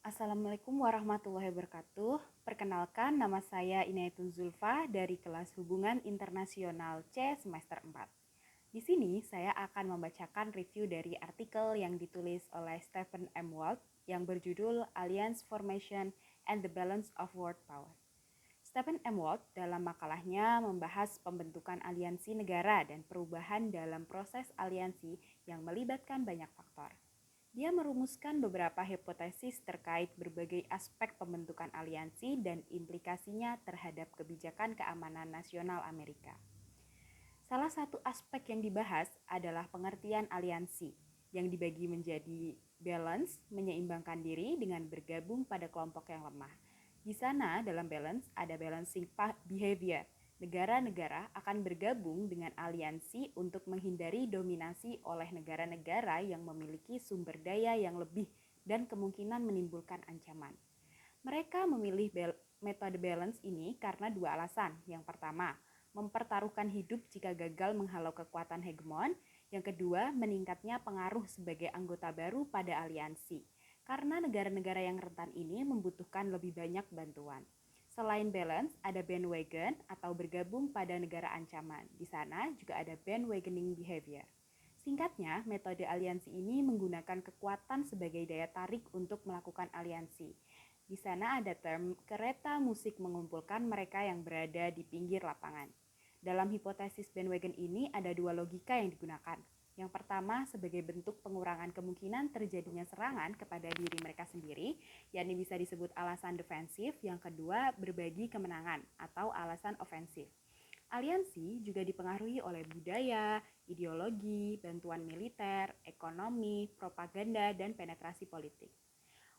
Assalamualaikum warahmatullahi wabarakatuh. Perkenalkan, nama saya Inaitun Zulfa dari kelas Hubungan Internasional C semester 4. Di sini saya akan membacakan review dari artikel yang ditulis oleh Stephen M. Walt yang berjudul Alliance Formation and the Balance of World Power. Stephen M. Walt dalam makalahnya membahas pembentukan aliansi negara dan perubahan dalam proses aliansi yang melibatkan banyak faktor. Dia merumuskan beberapa hipotesis terkait berbagai aspek pembentukan aliansi dan implikasinya terhadap kebijakan keamanan nasional Amerika. Salah satu aspek yang dibahas adalah pengertian aliansi, yang dibagi menjadi balance, menyeimbangkan diri dengan bergabung pada kelompok yang lemah. Di sana dalam balance ada balancing behavior. Negara-negara akan bergabung dengan aliansi untuk menghindari dominasi oleh negara-negara yang memiliki sumber daya yang lebih dan kemungkinan menimbulkan ancaman. Mereka memilih metode balance ini karena dua alasan. Yang pertama, mempertaruhkan hidup jika gagal menghalau kekuatan hegemon. Yang kedua, meningkatnya pengaruh sebagai anggota baru pada aliansi. Karena negara-negara yang rentan ini membutuhkan lebih banyak bantuan. Selain balance, ada bandwagon atau bergabung pada negara ancaman. Di sana juga ada bandwagoning behavior. Singkatnya, metode aliansi ini menggunakan kekuatan sebagai daya tarik untuk melakukan aliansi. Di sana ada term kereta musik mengumpulkan mereka yang berada di pinggir lapangan. Dalam hipotesis bandwagon ini ada dua logika yang digunakan. Yang pertama, sebagai bentuk pengurangan kemungkinan terjadinya serangan kepada diri mereka sendiri, yakni bisa disebut alasan defensif. Yang kedua, berbagi kemenangan atau alasan ofensif. Aliansi juga dipengaruhi oleh budaya, ideologi, bantuan militer, ekonomi, propaganda, dan penetrasi politik.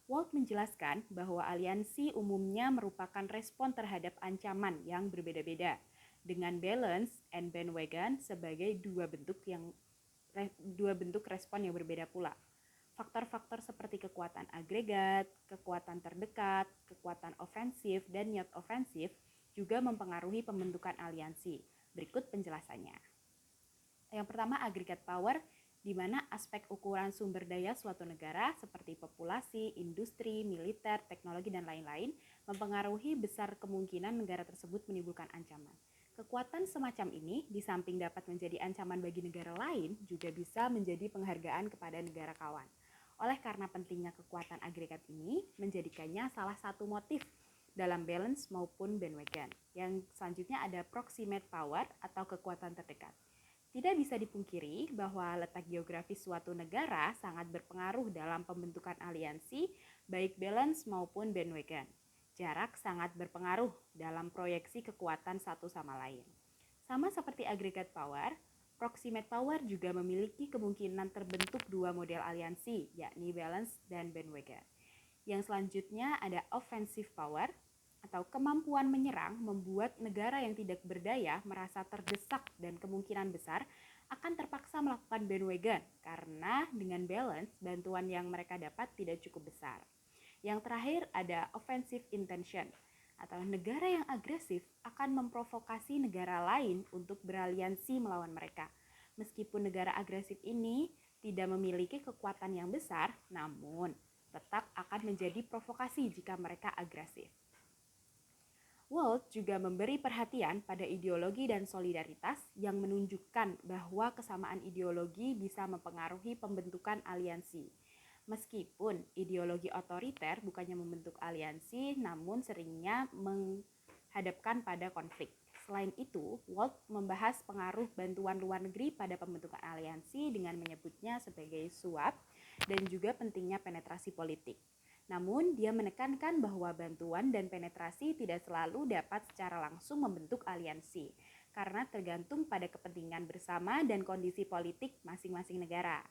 Walt menjelaskan bahwa aliansi umumnya merupakan respon terhadap ancaman yang berbeda-beda, dengan balance and bandwagon sebagai dua bentuk respon yang berbeda pula. Faktor-faktor seperti kekuatan agregat, kekuatan terdekat, kekuatan ofensif, dan not ofensif juga mempengaruhi pembentukan aliansi. Berikut penjelasannya. Yang pertama, aggregate power, di mana aspek ukuran sumber daya suatu negara seperti populasi, industri, militer, teknologi, dan lain-lain mempengaruhi besar kemungkinan negara tersebut menimbulkan ancaman. Kekuatan semacam ini, di samping dapat menjadi ancaman bagi negara lain, juga bisa menjadi penghargaan kepada negara kawan. Oleh karena pentingnya kekuatan agregat ini, menjadikannya salah satu motif dalam balance maupun bandwagon. Yang selanjutnya ada proximate power atau kekuatan terdekat. Tidak bisa dipungkiri bahwa letak geografis suatu negara sangat berpengaruh dalam pembentukan aliansi, baik balance maupun bandwagon. Jarak sangat berpengaruh dalam proyeksi kekuatan satu sama lain. Sama seperti aggregate power, proximate power juga memiliki kemungkinan terbentuk dua model aliansi, yakni balance dan bandwagon. Yang selanjutnya ada offensive power atau kemampuan menyerang membuat negara yang tidak berdaya merasa terdesak dan kemungkinan besar akan terpaksa melakukan bandwagon karena dengan balance bantuan yang mereka dapat tidak cukup besar. Yang terakhir ada offensive intention atau negara yang agresif akan memprovokasi negara lain untuk beraliansi melawan mereka. Meskipun negara agresif ini tidak memiliki kekuatan yang besar, namun tetap akan menjadi provokasi jika mereka agresif. Walt juga memberi perhatian pada ideologi dan solidaritas yang menunjukkan bahwa kesamaan ideologi bisa mempengaruhi pembentukan aliansi. Meskipun ideologi otoriter bukannya membentuk aliansi, namun seringnya menghadapkan pada konflik. Selain itu, Walt membahas pengaruh bantuan luar negeri pada pembentukan aliansi dengan menyebutnya sebagai suap dan juga pentingnya penetrasi politik. Namun, dia menekankan bahwa bantuan dan penetrasi tidak selalu dapat secara langsung membentuk aliansi, karena tergantung pada kepentingan bersama dan kondisi politik masing-masing negara.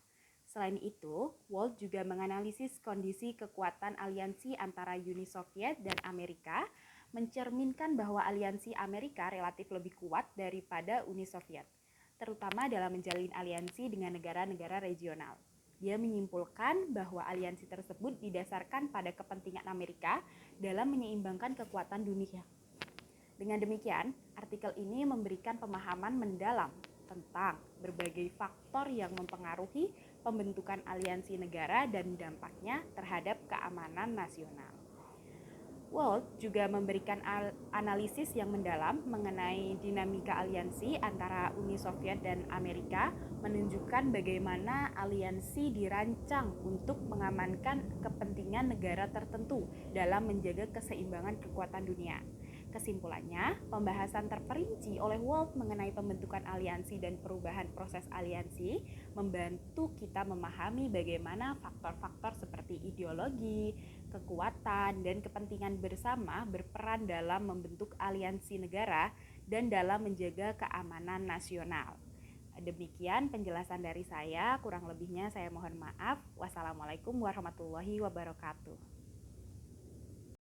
Selain itu, Walt juga menganalisis kondisi kekuatan aliansi antara Uni Soviet dan Amerika, mencerminkan bahwa aliansi Amerika relatif lebih kuat daripada Uni Soviet, terutama dalam menjalin aliansi dengan negara-negara regional. Dia menyimpulkan bahwa aliansi tersebut didasarkan pada kepentingan Amerika dalam menyeimbangkan kekuatan dunia. Dengan demikian, artikel ini memberikan pemahaman mendalam tentang berbagai faktor yang mempengaruhi pembentukan aliansi negara dan dampaknya terhadap keamanan nasional. Walt juga memberikan analisis yang mendalam mengenai dinamika aliansi antara Uni Soviet dan Amerika, menunjukkan bagaimana aliansi dirancang untuk mengamankan kepentingan negara tertentu dalam menjaga keseimbangan kekuatan dunia. Kesimpulannya, pembahasan terperinci oleh Walt mengenai pembentukan aliansi dan perubahan proses aliansi membantu kita memahami bagaimana faktor-faktor seperti ideologi, kekuatan, dan kepentingan bersama berperan dalam membentuk aliansi negara dan dalam menjaga keamanan nasional. Demikian penjelasan dari saya, kurang lebihnya saya mohon maaf. Wassalamualaikum warahmatullahi wabarakatuh.